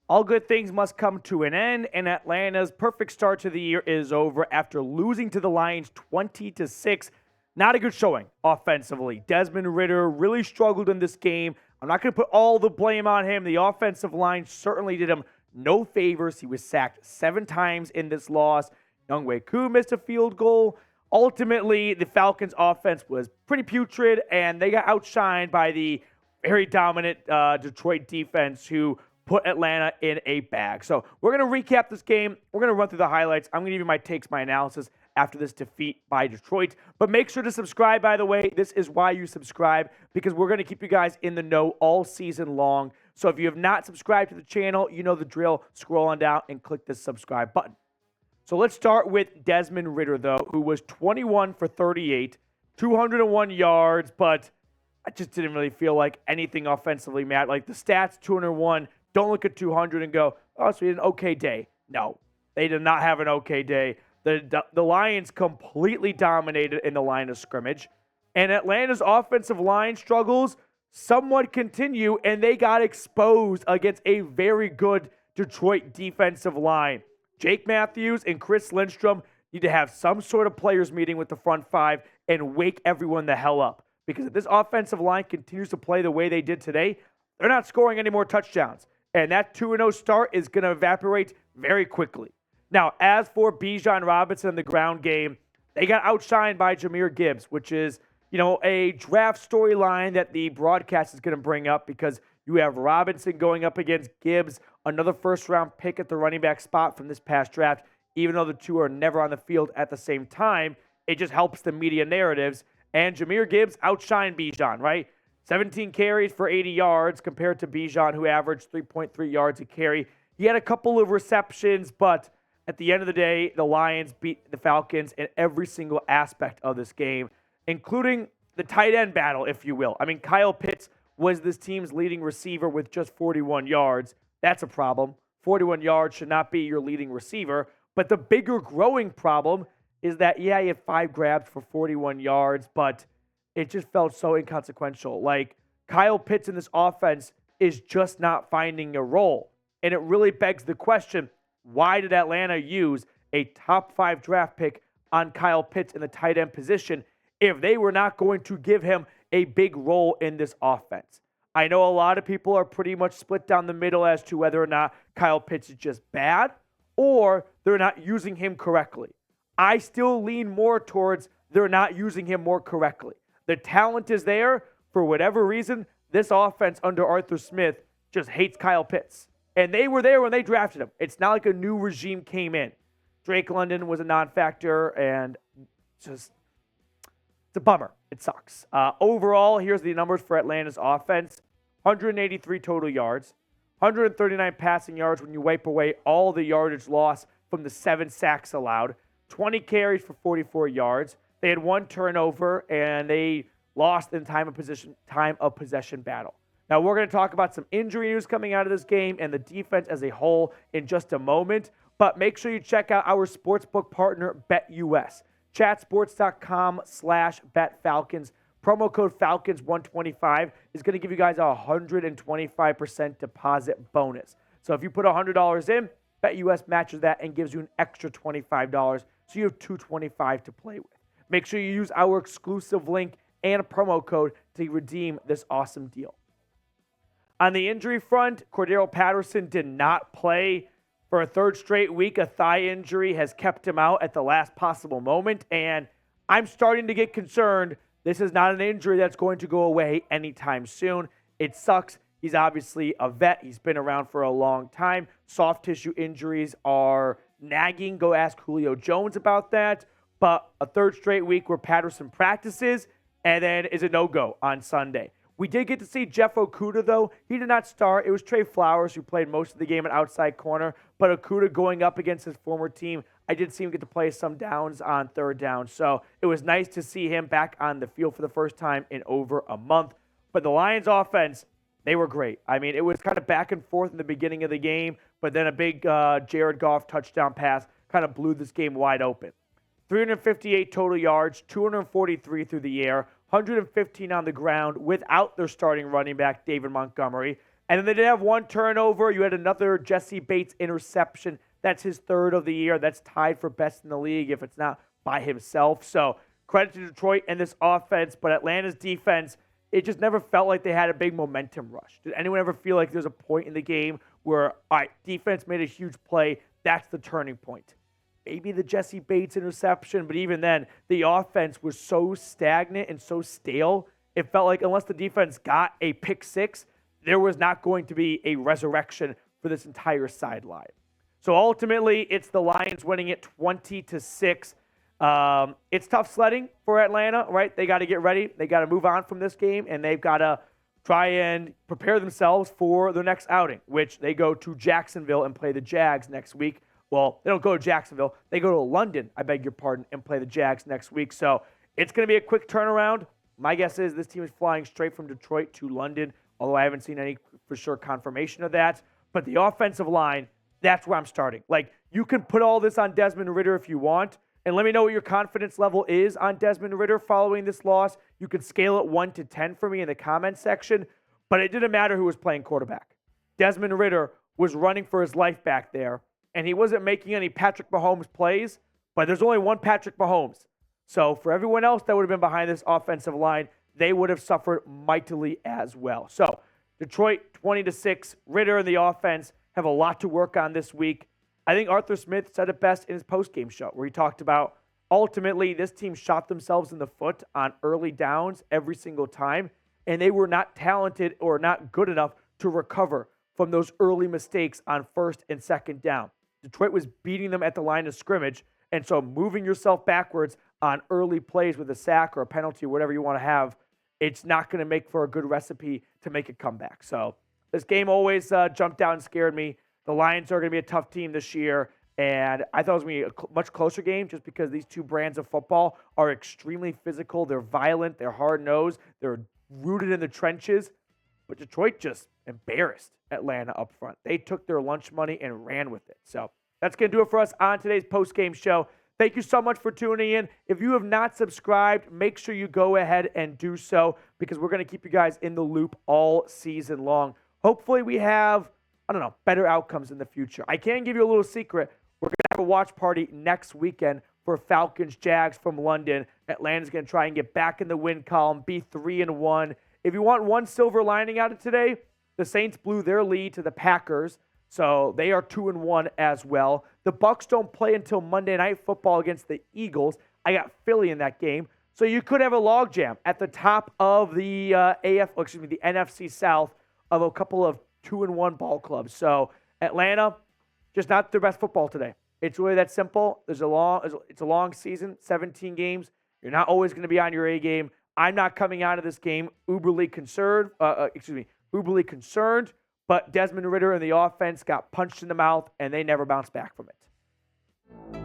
All good things must come to an end, and Atlanta's perfect start to the year is over after losing to the Lions 20-6. Not a good showing offensively. Desmond Ridder really struggled in this game. I'm not going to put all the blame on him. The offensive line certainly did him no favors. He was sacked 7 times in this loss. Younghoe Koo missed a field goal. Ultimately, the Falcons' offense was pretty putrid, and they got outshined by the very dominant Detroit defense, who put Atlanta in a bag. So we're going to recap this game. We're going to run through the highlights. I'm going to give you my takes, my analysis after this defeat by Detroit. But make sure to subscribe, by the way. This is why you subscribe, because we're going to keep you guys in the know all season long. So if you have not subscribed to the channel, you know the drill. Scroll on down and click the subscribe button. So let's start with Desmond Ridder, though, who was 21 for 38, 201 yards, but I just didn't really feel like anything offensively mattered. Like the stats, 201, don't look at 200 and go, oh, so he had an okay day. No, they did not have an okay day. The Lions completely dominated in the line of scrimmage, and Atlanta's offensive line struggles somewhat continue, and they got exposed against a very good Detroit defensive line. Jake Matthews and Chris Lindstrom need to have some sort of players meeting with the front five and wake everyone the hell up. Because if this offensive line continues to play the way they did today, they're not scoring any more touchdowns. And that 2-0 start is going to evaporate very quickly. Now, as for Bijan Robinson in the ground game, they got outshined by Jahmyr Gibbs, which is, a draft storyline that the broadcast is going to bring up, because you have Robinson going up against Gibbs, another first-round pick at the running back spot from this past draft. Even though the two are never on the field at the same time, it just helps the media narratives. And Jahmyr Gibbs outshined Bijan, right? 17 carries for 80 yards compared to Bijan, who averaged 3.3 yards a carry. He had a couple of receptions, but at the end of the day, the Lions beat the Falcons in every single aspect of this game, including the tight end battle, if you will. I mean, Kyle Pitts was this team's leading receiver with just 41 yards. That's a problem. 41 yards should not be your leading receiver. But the bigger growing problem is that, he had 5 grabs for 41 yards, but it just felt so inconsequential. Like, Kyle Pitts in this offense is just not finding a role. And it really begs the question, why did Atlanta use a top 5 draft pick on Kyle Pitts in the tight end position if they were not going to give him a big role in this offense? I know a lot of people are pretty much split down the middle as to whether or not Kyle Pitts is just bad or they're not using him correctly. I still lean more towards they're not using him more correctly. The talent is there. For whatever reason, this offense under Arthur Smith just hates Kyle Pitts. And they were there when they drafted him. It's not like a new regime came in. Drake London was a non-factor, and it's a bummer. It sucks. Overall, here's the numbers for Atlanta's offense. 183 total yards, 139 passing yards when you wipe away all the yardage loss from the 7 sacks allowed, 20 carries for 44 yards. They had 1 turnover, and they lost in time of possession battle. Now, we're going to talk about some injury news coming out of this game and the defense as a whole in just a moment. But make sure you check out our sportsbook partner, BetUS. Chatsports.com/BetFalcons. Promo code Falcons125 is going to give you guys a 125% deposit bonus. So if you put $100 in, BetUS matches that and gives you an extra $25. So you have $225 to play with. Make sure you use our exclusive link and a promo code to redeem this awesome deal. On the injury front, Cordero Patterson did not play for a 3rd straight week. A thigh injury has kept him out at the last possible moment, and I'm starting to get concerned. This is not an injury that's going to go away anytime soon. It sucks. He's obviously a vet. He's been around for a long time. Soft tissue injuries are nagging. Go ask Julio Jones about that. But a 3rd straight week where Patterson practices and then is a no-go on Sunday. We did get to see Jeff Okudah, though. He did not start. It was Trey Flowers who played most of the game at outside corner. But Okudah going up against his former team, I did see him get to play some downs on 3rd down. So it was nice to see him back on the field for the first time in over a month. But the Lions offense, they were great. I mean, it was kind of back and forth in the beginning of the game, but then a big Jared Goff touchdown pass kind of blew this game wide open. 358 total yards, 243 through the air, 115 on the ground without their starting running back, David Montgomery. And then they did have one turnover. You had another Jesse Bates interception. That's his third of the year. That's tied for best in the league if it's not by himself. So credit to Detroit and this offense, but Atlanta's defense, it just never felt like they had a big momentum rush. Did anyone ever feel like there's a point in the game where, all right, defense made a huge play, that's the turning point? Maybe the Jesse Bates interception, but even then, the offense was so stagnant and so stale, it felt like unless the defense got a pick six, there was not going to be a resurrection for this entire sideline. So ultimately, it's the Lions winning it 20-6. It's tough sledding for Atlanta, right? They got to get ready. They got to move on from this game, and they've got to try and prepare themselves for the next outing, which they go to Jacksonville and play the Jags next week. Well, they don't go to Jacksonville. They go to London, I beg your pardon, and play the Jags next week. So it's going to be a quick turnaround. My guess is this team is flying straight from Detroit to London, although I haven't seen any for sure confirmation of that. But the offensive line, that's where I'm starting. Like, you can put all this on Desmond Ridder if you want, and let me know what your confidence level is on Desmond Ridder following this loss. You can scale it 1 to 10 for me in the comments section, but it didn't matter who was playing quarterback. Desmond Ridder was running for his life back there, and he wasn't making any Patrick Mahomes plays, but there's only one Patrick Mahomes. So for everyone else that would have been behind this offensive line, they would have suffered mightily as well. So Detroit 20-6, Ridder and the offense have a lot to work on this week. I think Arthur Smith said it best in his postgame show, where he talked about ultimately this team shot themselves in the foot on early downs every single time, and they were not talented or not good enough to recover from those early mistakes on first and second down. Detroit was beating them at the line of scrimmage, and so moving yourself backwards on early plays with a sack or a penalty or whatever you want to have, it's not going to make for a good recipe to make a comeback. So this game always jumped out and scared me. The Lions are going to be a tough team this year, and I thought it was going to be a much closer game just because these two brands of football are extremely physical. They're violent. They're hard-nosed. They're rooted in the trenches. But Detroit just embarrassed Atlanta up front. They took their lunch money and ran with it. So that's going to do it for us on today's postgame show. Thank you so much for tuning in. If you have not subscribed, make sure you go ahead and do so because we're going to keep you guys in the loop all season long. Hopefully we have, better outcomes in the future. I can give you a little secret. We're going to have a watch party next weekend for Falcons Jags from London. Atlanta's going to try and get back in the win column, be 3-1. If you want one silver lining out of today, the Saints blew their lead to the Packers, so they are 2-1 as well. The Bucs don't play until Monday Night Football against the Eagles. I got Philly in that game, so you could have a logjam at the top of the the NFC South of a couple of 2-1 ball clubs. So Atlanta, just not their best football today. It's really that simple. It's a long season, 17 games. You're not always going to be on your A game. I'm not coming out of this game uberly concerned, but Desmond Ridder and the offense got punched in the mouth, and they never bounced back from it.